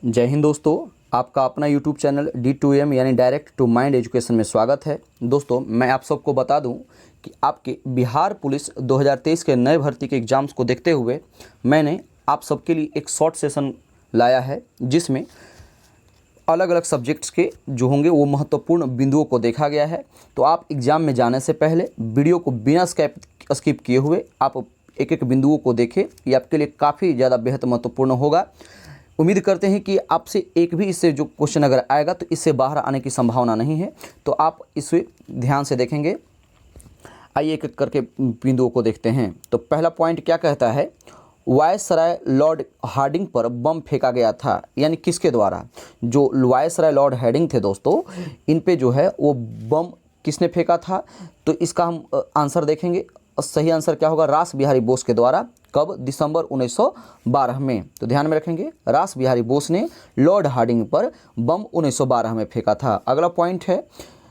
जय हिंद दोस्तों, आपका अपना YouTube चैनल D2M यानी डायरेक्ट टू माइंड एजुकेशन में स्वागत है। दोस्तों, मैं आप सबको बता दूं कि आपके बिहार पुलिस 2023 के नए भर्ती के एग्ज़ाम्स को देखते हुए मैंने आप सबके लिए एक शॉर्ट सेशन लाया है, जिसमें अलग अलग सब्जेक्ट्स के जो होंगे वो महत्वपूर्ण बिंदुओं को देखा गया है। तो आप एग्ज़ाम में जाने से पहले वीडियो को बिना स्किप किए हुए आप एक एक बिंदुओं को देखें। ये आपके लिए काफ़ी ज़्यादा बेहद महत्वपूर्ण होगा। उम्मीद करते हैं कि आपसे एक भी इससे जो क्वेश्चन अगर आएगा तो इससे बाहर आने की संभावना नहीं है, तो आप इसे ध्यान से देखेंगे। आइए एक एक करके बिंदुओं को देखते हैं। तो पहला पॉइंट क्या कहता है, वायसराय लॉर्ड हार्डिंग पर बम फेंका गया था, यानी किसके द्वारा? जो वायसराय लॉर्ड हार्डिंग थे दोस्तों, इन पे जो है वो बम किसने फेंका था? तो इसका हम आंसर देखेंगे। सही आंसर क्या होगा? रास बिहारी बोस के द्वारा। कब? दिसंबर 1912 में। तो ध्यान में रखेंगे, रास बिहारी बोस ने लॉर्ड हार्डिंग पर बम 1912 में फेंका था। अगला पॉइंट है,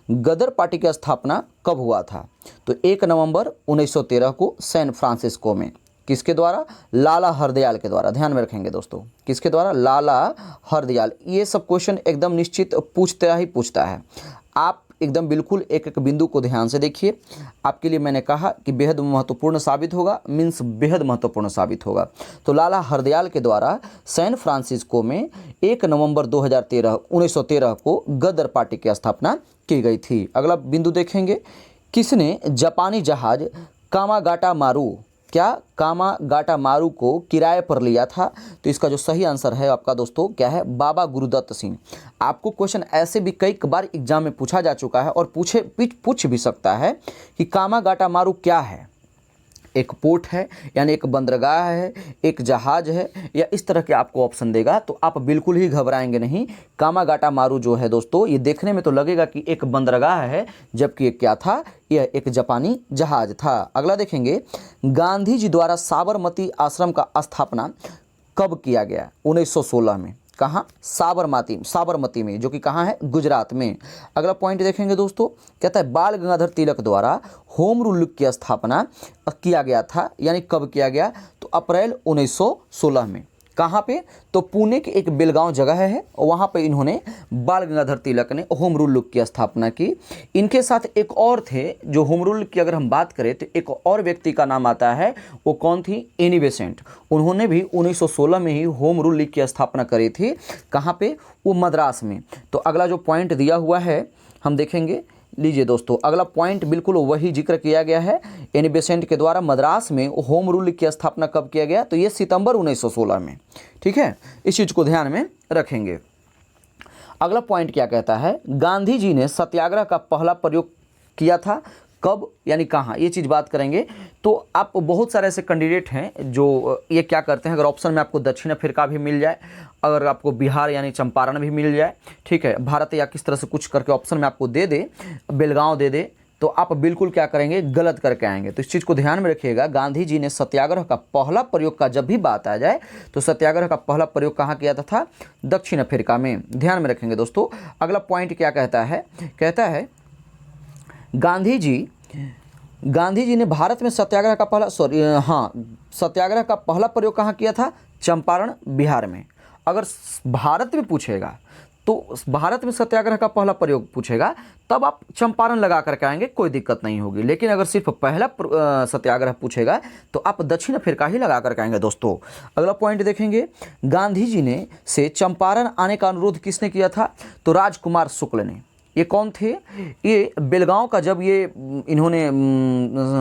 गदर पार्टी की स्थापना कब हुआ था? तो 1 नवंबर 1913 को सैन फ्रांसिस्को में। किसके द्वारा? लाला हरदयाल के द्वारा। ध्यान में रखेंगे दोस्तों, किसके द्वारा? लाला हरदयाल। ये सब क्वेश्चन एकदम निश्चित पूछता है। आप एकदम बिल्कुल एक एक बिंदु को ध्यान से देखिए। आपके लिए मैंने कहा कि बेहद महत्वपूर्ण साबित होगा, मीन्स बेहद महत्वपूर्ण साबित होगा। तो लाला हरदयाल के द्वारा सैन फ्रांसिस्को में 1 नवंबर 1913 को गदर पार्टी की स्थापना की गई थी। अगला बिंदु देखेंगे, किसने जापानी जहाज कामागाटा मारू को किराए पर लिया था? तो इसका जो सही आंसर है आपका दोस्तों क्या है? बाबा गुरुदत्त सिंह। आपको क्वेश्चन ऐसे भी कई बार एग्जाम में पूछा जा चुका है और पूछ भी सकता है कि कामागाटा मारू क्या है। एक पोर्ट है, यानी एक बंदरगाह है, एक जहाज है, या इस तरह के आपको ऑप्शन देगा तो आप बिल्कुल ही घबराएंगे नहीं। कामागाटा मारू जो है दोस्तों, ये देखने में तो लगेगा कि एक बंदरगाह है, जबकि ये क्या था? यह एक जापानी जहाज था। अगला देखेंगे, गांधी जी द्वारा साबरमती आश्रम का स्थापना कब किया गया? 1916 में। कहाँ? साबरमती में, जो कि कहाँ है? गुजरात में। अगला पॉइंट देखेंगे दोस्तों, कहता है बाल गंगाधर तिलक द्वारा होम रूल की स्थापना किया गया था, यानी कब किया गया? तो अप्रैल 1916 में। कहाँ पे? तो पुणे के एक बेलगांव जगह है, वहाँ पे इन्होंने बाल गंगाधर तिलक ने होम रूल की स्थापना की। इनके साथ एक और थे जो होम रूल की अगर हम बात करें तो एक और व्यक्ति का नाम आता है। वो कौन थी? Annie Besant. उन्होंने भी 1916 में ही होम रूल की स्थापना करी थी। कहाँ पे? वो मद्रास में। तो अगला जो पॉइंट दिया हुआ है हम देखेंगे। लीजिए दोस्तों, अगला पॉइंट बिल्कुल वही जिक्र किया गया है। एनी बेसेंट के द्वारा मद्रास में होम रूल की स्थापना कब किया गया? तो ये सितंबर 1916 में। ठीक है, इस चीज़ को ध्यान में रखेंगे। अगला पॉइंट क्या कहता है, गांधी जी ने सत्याग्रह का पहला प्रयोग किया था कब, यानी कहाँ? ये चीज़ बात करेंगे। तो आप बहुत सारे ऐसे कैंडिडेट हैं जो ये क्या करते हैं, अगर ऑप्शन में आपको दक्षिण अफ्रीका भी मिल जाए, अगर आपको बिहार यानी चंपारण भी मिल जाए, ठीक है, भारत या किस तरह से कुछ करके ऑप्शन में आपको दे दे, बेलगांव दे दे, तो आप बिल्कुल क्या करेंगे? गलत करके आएंगे। तो इस चीज़ को ध्यान में रखिएगा। गांधी जी ने सत्याग्रह का पहला प्रयोग का जब भी बात आ जाए तो सत्याग्रह का पहला प्रयोग कहाँ किया था? दक्षिण अफ्रीका में। ध्यान में रखेंगे दोस्तों। अगला पॉइंट क्या कहता है, कहता है गांधी जी ने भारत में सत्याग्रह का सत्याग्रह का पहला प्रयोग कहाँ किया था? चंपारण, बिहार में। अगर भारत में पूछेगा तो भारत में सत्याग्रह का पहला प्रयोग पूछेगा तब आप चंपारण लगा करके आएंगे, कोई दिक्कत नहीं होगी। लेकिन अगर सिर्फ पहला सत्याग्रह पूछेगा तो आप दक्षिण अफ्रीका ही लगा करके आएंगे दोस्तों। अगला पॉइंट देखेंगे, गांधी जी ने से चंपारण आने का अनुरोध किसने किया था? तो राजकुमार शुक्ल ने। ये कौन थे? ये बेलगांव का जब ये इन्होंने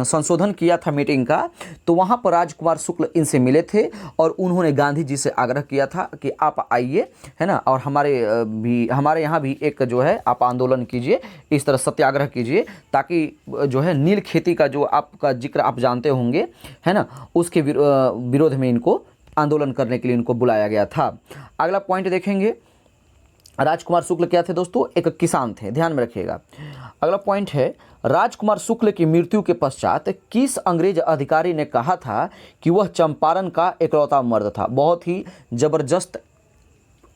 संशोधन किया था मीटिंग का, तो वहाँ पर राजकुमार शुक्ल इनसे मिले थे और उन्होंने गांधी जी से आग्रह किया था कि आप आइए, है ना, और हमारे यहाँ भी एक जो है आप आंदोलन कीजिए, इस तरह सत्याग्रह कीजिए, ताकि जो है नील खेती का जो आपका जिक्र आप जानते होंगे, है ना, उसके विरोध में इनको आंदोलन करने के लिए इनको बुलाया गया था। अगला पॉइंट देखेंगे, राजकुमार शुक्ल क्या थे दोस्तों? एक किसान थे। ध्यान में रखिएगा। अगला पॉइंट है, राजकुमार शुक्ल की मृत्यु के पश्चात किस अंग्रेज अधिकारी ने कहा था कि वह चंपारण का इकलौता मर्द था? बहुत ही जबरदस्त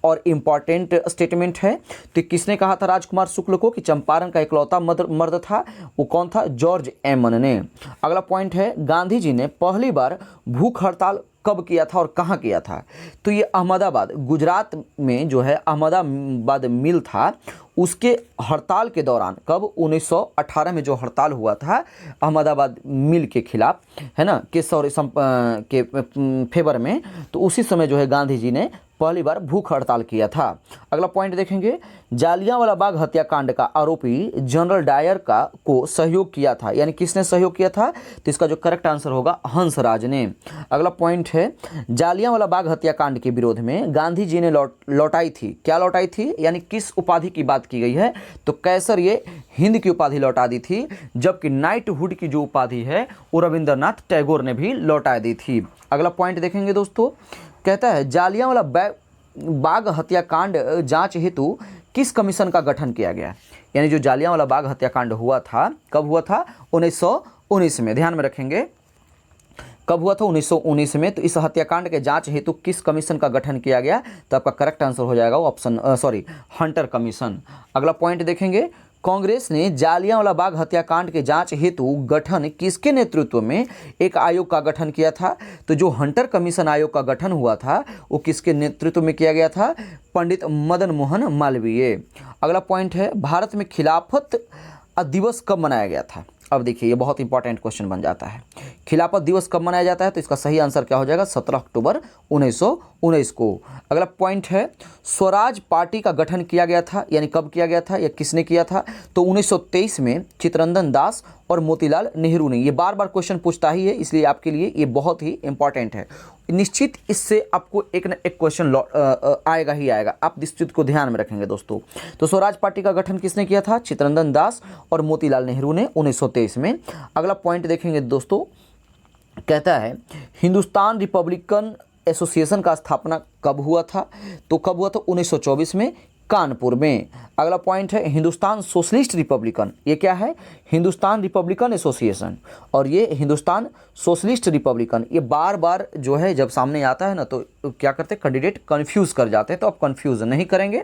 और इम्पॉर्टेंट स्टेटमेंट है। तो किसने कहा था राजकुमार शुक्ल को कि चंपारण का इकलौता मर्द था? वो कौन था? जॉर्ज एमन ने। अगला पॉइंट है, गांधी जी ने पहली बार भूख हड़ताल कब किया था और कहाँ किया था? तो ये अहमदाबाद, गुजरात में जो है अहमदाबाद मिल था, उसके हड़ताल के दौरान, कब? 1918 में जो हड़ताल हुआ था अहमदाबाद मिल के खिलाफ, है ना, के के फेवर में, तो उसी समय जो है गांधी जी ने पहली बार भूख हड़ताल किया था। अगला पॉइंट देखेंगे, जालियांवाला बाग हत्याकांड का आरोपी जनरल डायर को सहयोग किया था, यानी किसने सहयोग किया था? तो इसका जो करेक्ट आंसर होगा हंसराज ने। अगला पॉइंट है, जालियांवाला बाग हत्याकांड के विरोध में गांधी जी ने लौटाई थी, क्या लौटाई थी, यानी किस उपाधि की बात की गई है? तो कैसर ये हिंद की उपाधि लौटा दी थी, जबकि नाइटहुड की जो उपाधि है वो रविंद्रनाथ टैगोर ने भी लौटा दी थी। अगला पॉइंट देखेंगे दोस्तों, कहता है जालियांवाला बाग हत्याकांड जांच हेतु किस कमीशन का गठन किया गया? यानी जो जालियांवाला बाग हत्याकांड हुआ था, कब हुआ था? 1919 में। ध्यान में रखेंगे, कब हुआ था? 1919 में। तो इस हत्याकांड के जांच हेतु किस कमीशन का गठन किया गया? तो आपका करेक्ट आंसर हो जाएगा ऑप्शन हंटर कमीशन। अगला पॉइंट देखेंगे, कांग्रेस ने जालियांवाला बाग हत्याकांड के जांच हेतु गठन किसके नेतृत्व में एक आयोग का गठन किया था? तो जो हंटर कमीशन आयोग का गठन हुआ था वो किसके नेतृत्व में किया गया था? पंडित मदन मोहन मालवीय। अगला पॉइंट है, भारत में खिलाफत दिवस कब मनाया गया था? अब देखिए ये बहुत इंपॉर्टेंट क्वेश्चन बन जाता है, खिलाफत दिवस कब मनाया जाता है? तो इसका सही आंसर क्या हो जाएगा? 17 अक्टूबर 1919 को। अगला पॉइंट है, स्वराज पार्टी का गठन किया गया था, यानी कब किया गया था या किसने किया था? तो 1923 में चित्तरंजन दास और मोतीलाल नेहरू ने। ये बार बार क्वेश्चन पूछता ही है, इसलिए आपके लिए ये बहुत ही इंपॉर्टेंट है। निश्चित इससे आपको एक न एक क्वेश्चन आएगा ही आएगा, आप इस चीज को ध्यान में रखेंगे दोस्तों। तो स्वराज पार्टी का गठन किसने किया था? चित्तरंजन दास और मोतीलाल नेहरू ने 1923 में। अगला पॉइंट देखेंगे दोस्तों, कहता है हिंदुस्तान रिपब्लिकन एसोसिएशन का स्थापना कब हुआ था? तो कब हुआ था? 1924 में, कानपुर में। अगला पॉइंट है, हिंदुस्तान सोशलिस्ट रिपब्लिकन, ये क्या है? हिंदुस्तान रिपब्लिकन एसोसिएशन, और ये हिंदुस्तान सोशलिस्ट रिपब्लिकन। ये बार बार जो है जब सामने आता है ना तो क्या करते हैं, कैंडिडेट कंफ्यूज कर जाते हैं, तो आप कंफ्यूज नहीं करेंगे।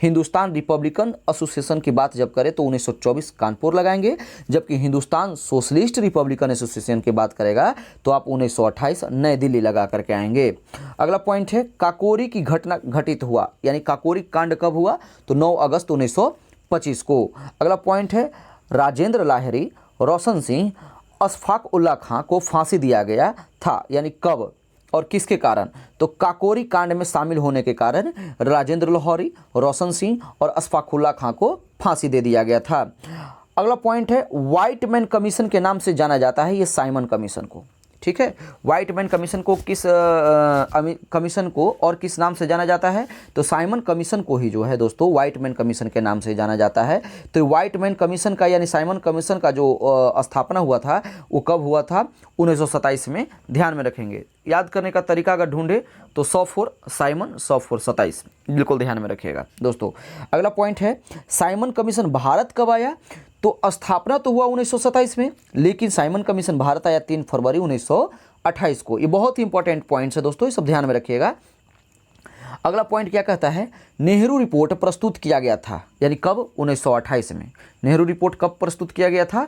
हिंदुस्तान रिपब्लिकन एसोसिएशन की बात जब करें तो 1924 कानपुर लगाएंगे, जबकि हिंदुस्तान सोशलिस्ट रिपब्लिकन एसोसिएशन की बात करेगा तो आप 1928 नई दिल्ली लगा करके आएंगे। अगला पॉइंट है, काकोरी की घटना घटित हुआ, यानी काकोरी कांड कब हुआ? तो 9 अगस्त 1925 को। अगला पॉइंट है, राजेंद्र लाहिरी, रोशन सिंह, अशफाक उल्ला खां को फांसी दिया गया था, यानी कब और किसके कारण? तो काकोरी कांड में शामिल होने के कारण राजेंद्र लाहौरी, रोशन सिंह और अशफाक उल्ला खां को फांसी दे दिया गया था। अगला पॉइंट है, व्हाइट मैन कमीशन के नाम से जाना जाता है ये साइमन कमीशन को, ठीक है। व्हाइट मैन कमीशन को किस कमीशन को और किस नाम से जाना जाता है? तो साइमन कमीशन को ही जो है दोस्तों व्हाइट मैन कमीशन के नाम से जाना जाता है। तो व्हाइट मैन कमीशन का यानी साइमन कमीशन का जो स्थापना हुआ था वो कब हुआ था? 1927 में। ध्यान में रखेंगे, याद करने का तरीका अगर ढूंढे तो 100 फॉर साइमन, 100 फॉर 27, बिल्कुल ध्यान में रखिएगा दोस्तों। अगला पॉइंट है, साइमन कमीशन भारत कब आया? तो स्थापना तो हुआ 1927 में, लेकिन साइमन कमीशन भारत आया 3 फरवरी 1928 को। ये बहुत ही इंपॉर्टेंट पॉइंट्स है दोस्तों, ये सब ध्यान में रखिएगा। अगला पॉइंट क्या कहता है, नेहरू रिपोर्ट प्रस्तुत किया गया था, यानी कब? 1928 में। नेहरू रिपोर्ट कब प्रस्तुत किया गया था?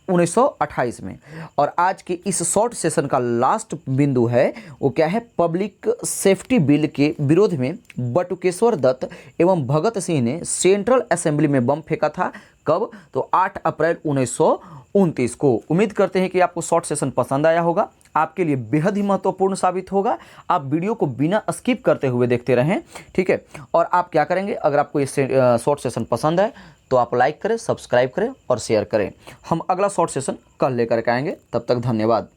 1928 में। और आज के इस शॉर्ट सेशन का लास्ट बिंदु है वो क्या है? पब्लिक सेफ्टी बिल के विरोध में बटुकेश्वर दत्त एवं भगत सिंह ने सेंट्रल असेंबली में बम फेंका था, कब? तो 8 अप्रैल 1929 को। उम्मीद करते हैं कि आपको शॉर्ट सेशन पसंद आया होगा, आपके लिए बेहद ही महत्वपूर्ण साबित होगा। आप वीडियो को बिना स्किप करते हुए देखते रहें, ठीक है। और आप क्या करेंगे, अगर आपको ये शॉर्ट सेशन पसंद है तो आप लाइक करें, सब्सक्राइब करें और शेयर करें। हम अगला शॉर्ट सेशन कल लेकर के आएंगे, तब तक धन्यवाद।